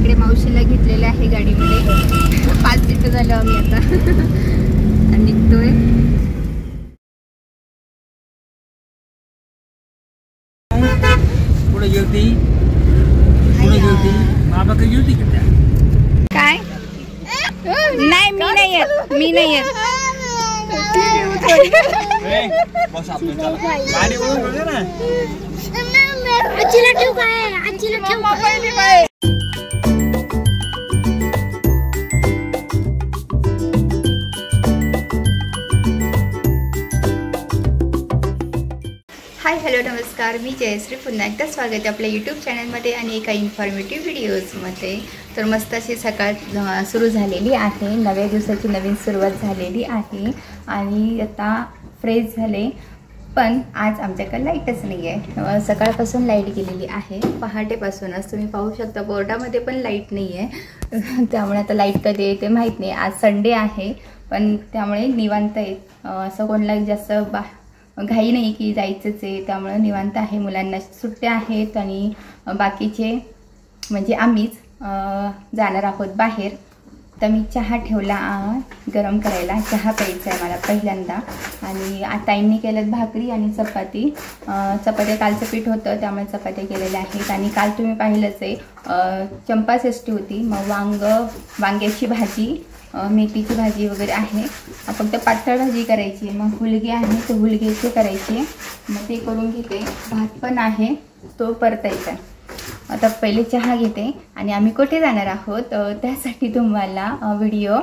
इकडे मावशीला घेतलेलं आहे गाडीमध्ये. 5 सीट झालो आम्ही आता आणि निघतोय. पुढे गेलती बाबा काही गेलती का त्या काय नाही मी नाही येत बस आपण गाडी ओळख ना आजीला ठेव काय हाय हॅलो नमस्कार, मी जयश्री. पुन्हा एकदा स्वागत आहे आपल्या यूट्यूब चॅनलमध्ये आणि एका इन्फॉर्मेटिव्ह व्हिडिओजमध्ये. तर मस्त अशी सकाळ सुरू झालेली आहे, नव्या दिवसाची नवीन सुरुवात झालेली आहे आणि आता फ्रेश झाले. पण आज आमच्याकडे लाईटच नाही आहे. सकाळपासून लाईट गेलेली आहे, पहाटेपासूनच. तुम्ही पाहू शकता बोर्डामध्ये पण लाईट नाही आहे. त्यामुळे आता लाईट कधी येते माहीत नाही. आज संडे आहे पण त्यामुळे निवांत आहेत. असं कोणाला जास्त घाई नाही की जायचंच आहे, त्यामुळं निवांत आहे. मुलांना सुट्ट्या आहेत आणि बाकीचे म्हणजे आम्हीच जाणार आहोत बाहेर. तर मी चहा ठेवला गरम करायला. चहा प्यायचा आहे मला पहिल्यांदा. आणि आता आईंनी केल्यात भाकरी आणि चपाती. चपात्या कालचं पीठ होतं त्यामुळे चपात्या केलेल्या आहेत. आणि काल तुम्ही पाहिलंच आहे चंपाषष्ठी होती. मग वांग्याची भाजी, मेथीची भाजी वगैरे आहे. फक्त पातळ भाजी करायची आहे. मग हुलगे आहे ते हुलगेचे करायचे, मग ते करून घेते. भात पण आहे तो परतायचा. आता पहिले चहा घेते आणि आम्ही कुठे जाणार आहोत त्यासाठी तुम्हाला व्हिडिओ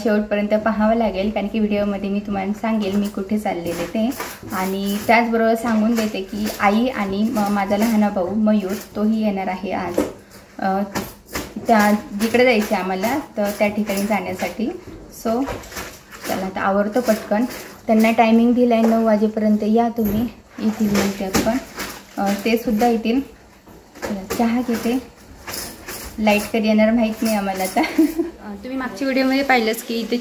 शेवटपर्यंत पाहावं लागेल. कारण की व्हिडिओमध्ये मी तुम्हाला सांगेल मी कुठे चाललेले ते. आणि त्याचबरोबर सांगून देते की आई आणि माझा लहान भाऊ मयूर तोही येणार आहे आज. त्या जिकडे जायचं आम्हाला तर त्या ठिकाणी जाण्यासाठी. सो चला आता आवरतो पटकन. त्यांना टायमिंग दिला आहे 9 वाजेपर्यंत या तुम्ही. येतील म्हणतात पण ते सुद्धा येतील. चहा घेते. लाईट कधी येणार माहीत नाही आम्हाला. आता तुम्ही मागच्या व्हिडिओमध्ये पाहिलंच की इथे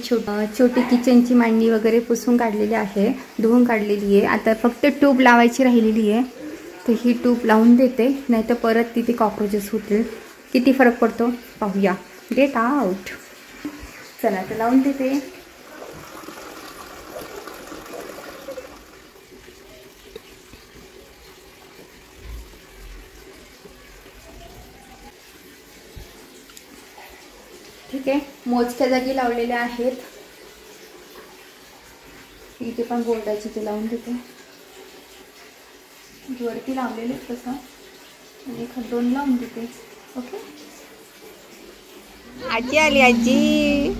छोटी किचनची मांडणी वगैरे पुसून काढलेली आहे, धुवून काढलेली आहे. आता फक्त ट्यूब लावायची राहिलेली आहे. तर ही ट्यूब लावून देते, नाही तर परत तिथे कॉक्रोचेस होतील. किती फरक पडतो पाहूया. Get out. चला तर लावून देते. ठीक आहे, मोजक्या जागी लावलेल्या आहेत. इथे पण बोर्डाची ते लावून देते. वरती लावलेले तसं आणि 1-2 लावून देते. ओके. आजी आली. आजी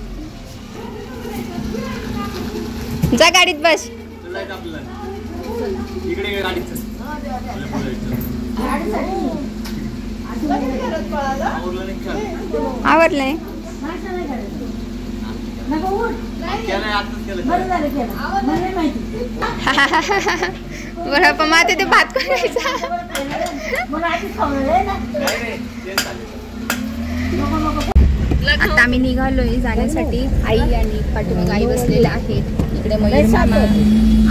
जा गाडीत बस. आवडलंय बरं पण मग ते भात करायचा. आता आम्ही निघालोय जाण्यासाठी. आई आणि पाठीमागे आई बसलेल्या आहेत. इकडे मयूर मामा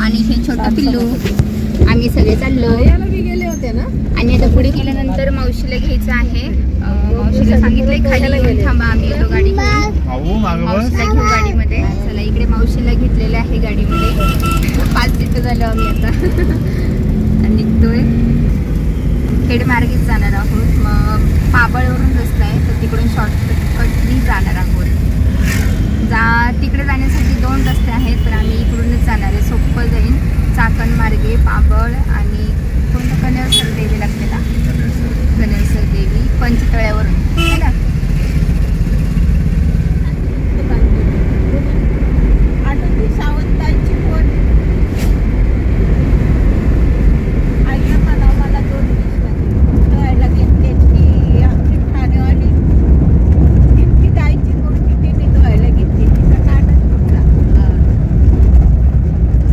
आणि हे छोटं पिल्लू. आम्ही सगळे चाललो गेले होते ना. आणि आता पुढे गेल्यानंतर मावशीला घ्यायचं आहे. मावशीला सांगितलंय खाली येऊन थांबा, आम्ही येतो गाडी घेऊन. मावशीला घेऊ गाडीमध्ये. चला इकडे मावशीला घेतलेलं आहे गाडीमध्ये. 5 सीट झालो आम्ही आता आणि निघतोय. खेड मार्गेच जाणार आहोत. मग पाबळवरून रस्ता आहे तर तिकडून शॉर्टकटनी जाणार आहोत. तिकडे जाण्यासाठी 2 रस्ते आहेत पण आम्ही इकडूनच जाणार आहे. सोपं जाईल. चाकण मार्गे पाबळ आणि कोणतं कनेरसर देवी लागते का, कनेरसर देवी पंचतळ्यावरून है ना. सावंतांची फोन आईला मला 2 धुवायला घेतली. आमची ठाणेवाली इतकी ताईची मूर्ती तिने धुवायला घेतली. तिचा काढच फुटला.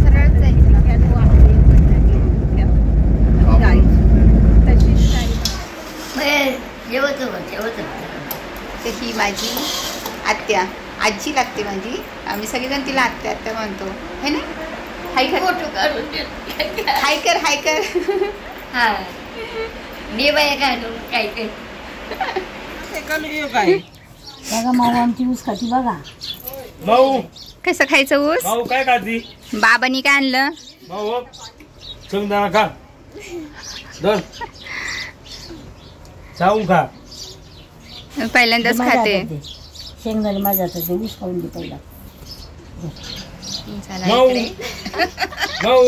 सरळ जायचं ना त्यात वाहते तशीच तर ही माझी आत्या, आजी लागते माझी. आम्ही सगळेजण तिला आत्या आत्या म्हणतो है ना. हाय कर, हाय कर, हाय कर. बघा माऊ आमची ऊस खाती बघा. माऊ कसं खायचं ऊस? माऊ काय खाती? बाबांनी काय आणलं? माऊ शेंगदाणा खा. दोन चावून खा. पहिल्यांदाच खाते. शेंगदाणे माझ्या हातात ऊस खाऊन दे पहिला. चला माऊ इकडे. माऊ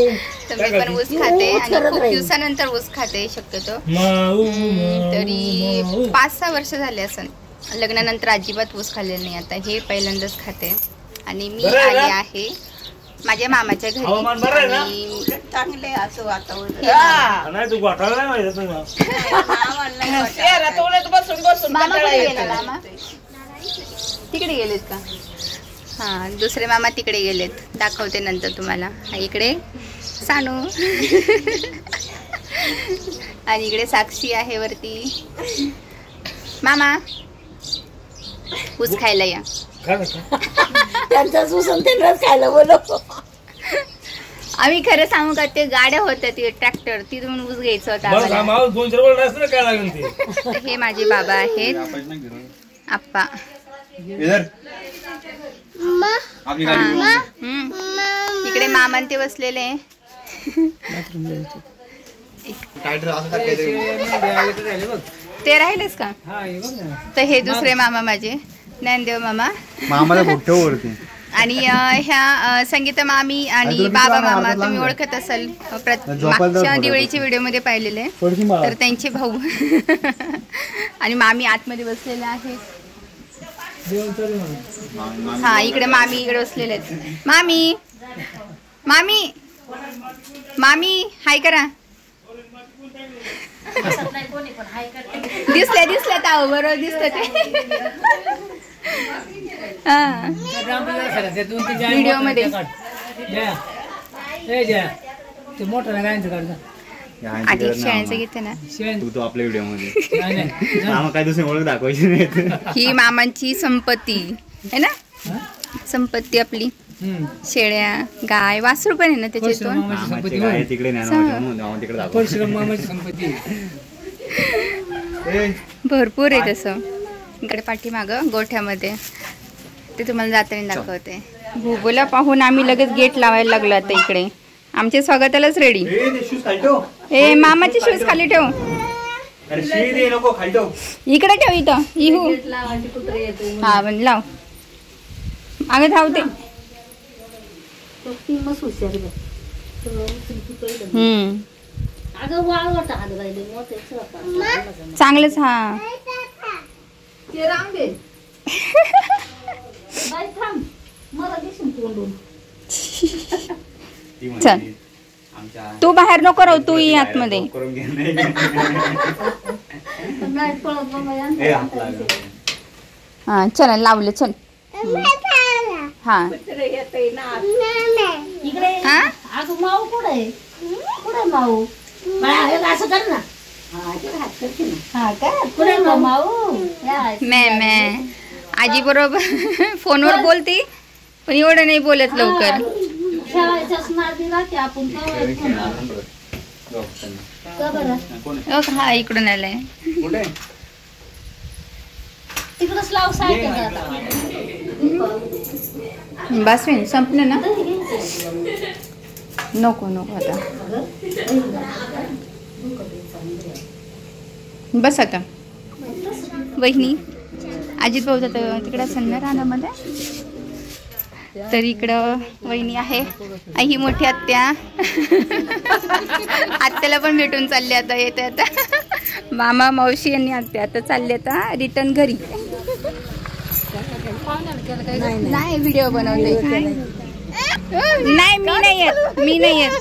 तर मी पण ऊस खाते आणि खूप दिवसानंतर ऊस खाते शक्यतो. माऊ तरी 5-6 वर्ष झाले असं. लग्नानंतर अजिबात ऊस खाल्लेलं नाही. आता हे पहिल्यांदाच खाते आणि मी आली आहे माझ्या मामाच्या घरी. हवामान बरं आहे ना? आणि चांगले असं वातावरण नाही तू घोटाळा नाही माहिती तुला. बसून बसून मामा कुठे गेला? मामा तिकडे गेलेत का? हा दुसरे मामा तिकडे गेलेत. दाखवते नंतर तुम्हाला. इकडे सानू आणि इकडे साक्षी आहे वरती. मामा ऊस खायला या. खा ना, खा. त्यांचा ऊस त्यांनाच खायला बोलव. आम्ही खरं सांगू का ते गाड्या होत्या ते ट्रॅक्टर तिथून ऊस घ्यायचं होतं बस आम्हाला. माऊ 200 रुपये असतं काय लागेल ते. हे माझे बाबा आहेत आप्पा. इधर आपली गाडी घेऊन. हम्म. इकडे मामान ते बसलेले. ते राहिलेच का? तर हे दुसरे मामा माझे ज्ञानदेव मामा. मामाला भोगठेवरती आणि ह्या संगीता मामी आणि बाबा मामा तुम्ही ओळखत असाल. मागच्या दिवाळीच्या व्हिडिओ मध्ये पाहिलेले. तर त्यांचे भाऊ आणि मामी आतमध्ये बसलेले आहेत. हा इकडे मामी इकडे बसलेले आहेत. मामी मामी मामी हाय करा. दिसल्या ताव बरोबर दिसत ते व्हिडिओ मध्ये. आधी शेळ्यांचं घेते ना. तू आपल्या व्हिडिओ मध्ये मामा काय दुसरी ओळख दाखवायची नाही. ही मामांची संपत्ती आहे ना. संपत्ती आपली शेळ्या गाय वासरू पण आहे ना त्याच्यातून. तिकडे भरपूर आहे तसं. इकडे पाठीमाग गोठ्यामध्ये ते तुम्हाला जाताना दाखवते. भूगोला पाहून आम्ही लगेच गेट लावायला लागलो. आता इकडे आमच्या स्वागतालाच रेडी. ए मामाचे शूज खाली ठेव. इकडे ठेव इथं. इहू हा पण लाव. अगं धावते. चांगलंच. हा चल तू बाहेर नको राहू. तू ये आतमध्ये. हा चल लावलं चल. हा माऊ कुठे कुठे माऊ असं कर ना. कुठे माऊ मैं आजी बरोबर फोनवर बोलती पण एवढं नाही बोलत लवकर. हा इकडून आलाय. बस संपलं ना. नको नको आता बस. आता वहिनी अजित भाऊ जातं तिकडे असेल ना रानामध्ये. तर इकडं वहिनी आहे. ही मोठी आत्या. आत्याला पण भेटून चालले आता. येते आता मामा मावशी आणि आत्या आता चालले आता रिटर्न घरी. नाही व्हिडिओ बनवते. नाही मी नाही येत. मी नाही येत.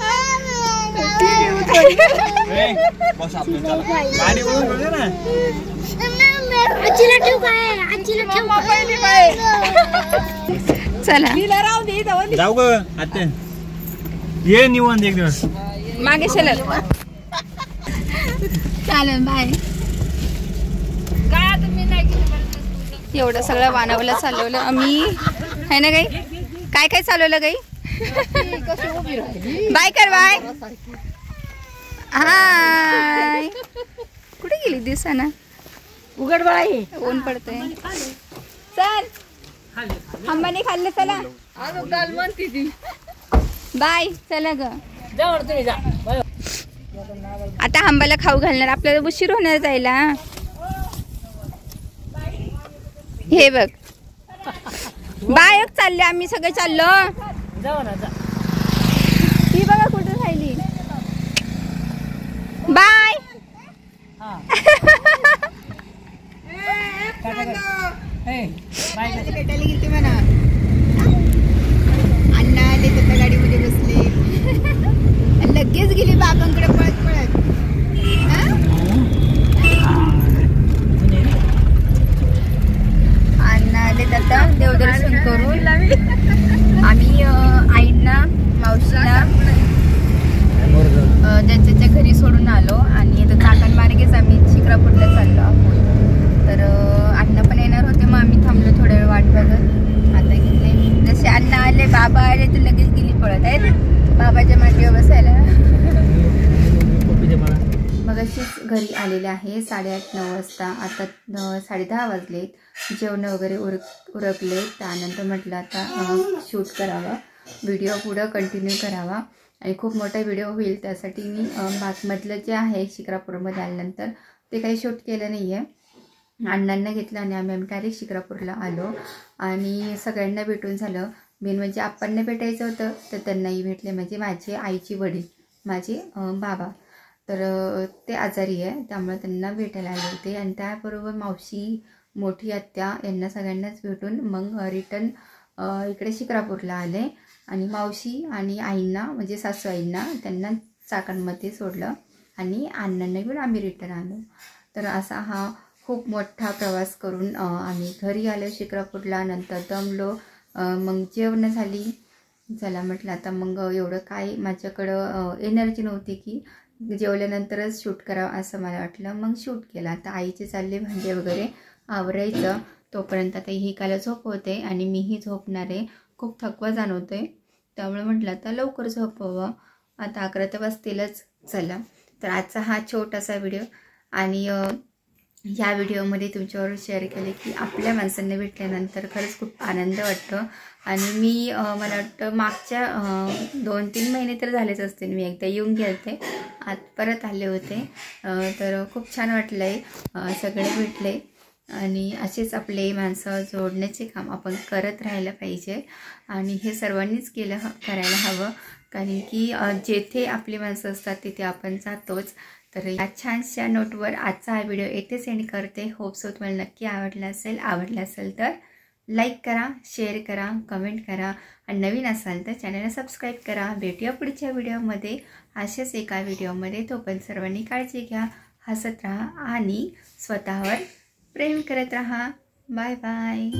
गाडी ओळख ना. आजीला ठेव काय. आजीला ठेव. चला जाऊ ग आत्या. ये निवांत एक दिवस मागे चल. चालेल बाय. एवढं सगळं वानवलं चालवलं आम्ही आहे ना गाई. काय काय चालवलं गाई. बाय कर बाय. हाय कुठे गेली दिसाना. उघड बाळा ये. ऊन पडतंय. चल आंबाने खाल्लं चला. बाय चला ग. जवळ तुम्ही जा. आता आंबाला खाऊ घालणार आपल्याला उशीर होणार जायला. हे बघ बाय चालले आम्ही सगळे चाललो. जाऊ ना जा. ही बघा कुठं राहिली. बाय. भेटायला गेलते म्हणा. अण्णा आले तर गाडीमध्ये बसले आणि लगेच गेली बाबांकडे पळत पळत. अण्णा आले आता देवदर्शन करून आम्ही आईंना मावशीला ज्यांच्या घरी सोडून आलो आणि आता चाकण मार्गेच आम्ही शिक्रापूरला चाललो आहोत. तर अण्णा पण येणार होते मग आम्ही थांबलो थोड्या वेळ वाट बघत. आता गेले जसे अण्णा आले बाबा आले तर लगेच गेली पळत आहे ना बाबाच्या मांडीवर बसायला. मग अशीच घरी आलेले आहे 8:30-9 वाजता. आता 10:30 वाजलेत. जेवण वगैरे उरकले. त्यानंतर म्हटलं आता शूट करावा व्हिडिओ पुढं कंटिन्यू करावा आणि खूप मोठा व्हिडिओ होईल. त्यासाठी मी बागमधलं जे आहे शिक्रापूरमध्ये आल्यानंतर ते काही शूट केलं नाही आहे. अण्णांना घेतलं आणि आम्ही डायरेक्ट शिक्रापूरला आलो आणि सगळ्यांना भेटून झालं. मेन म्हणजे आप्पांना भेटायचं होतं तर त्यांनाही भेटले. म्हणजे माझे आईचे वडील माझे बाबा तर ते आजारी आहे त्यामुळे त्यांना भेटायला आले होते आणि त्याबरोबर मावशी मोठी आत्या यांना सगळ्यांनाच भेटून मग रिटर्न इकडे शिक्रापूरला आले आणि मावशी आणि आईंना म्हणजे सासू आईंना त्यांना चाकणमध्ये सोडलं आणि अण्णांना घेऊन आम्ही रिटर्न आलो. तर असा हा खूप मोठा प्रवास करून आम्ही घरी आलो शिक्रापूरला. नंतर दमलो. मग जेवण झाली. चला म्हटलं आता मग एवढं काय माझ्याकडं एनर्जी नव्हती की जेवल्यानंतरच शूट करावं असं मला वाटलं. मग शूट केलं. आता आईचे चालले भांडे वगैरे आवरायचं. तोपर्यंत आता ही काला झोपवते आणि मीही झोपणार आहे. खूप थकवा जाणवतोय त्यामुळे म्हटलं आता लवकर झोपवावं. आता 11 तर वाजतीलच. चला तर आजचा हा छोटासा व्हिडिओ आणि ह्या व्हिडिओमध्ये तुमच्यावर शेअर केले की आपल्या माणसांना भेटल्यानंतर खरंच खूप आनंद वाटतो. आणि मी मला वाटतं मागच्या 2-3 महिने तर झालेच असतील मी एकदा येऊन गेलते आज परत आले होते. तर खूप छान वाटलं आहे. सगळे भेटले आणि असेच आपले माणसं जोडण्याचे काम आपण करत राहायला पाहिजे आणि हे सर्वांनीच करायला हवं. कारण की जेथे आपली माणसं असतात तिथे आपण जातोच. तर या छानशा नोटवर आजचा हा व्हिडिओ येथे सेंड करते. होप सो तुम्हाला नक्की आवडला असेल तर लाईक करा, शेअर करा, कमेंट करा आणि नवीन असाल तर चॅनलला सबस्क्राईब करा. भेटूया पुढच्या व्हिडिओमध्ये अशाच एका व्हिडिओमध्ये. तोपर्यंत सर्वांनी काळजी घ्या, हसत राहा आणि स्वतःवर प्रेम करत राहा. Bye bye.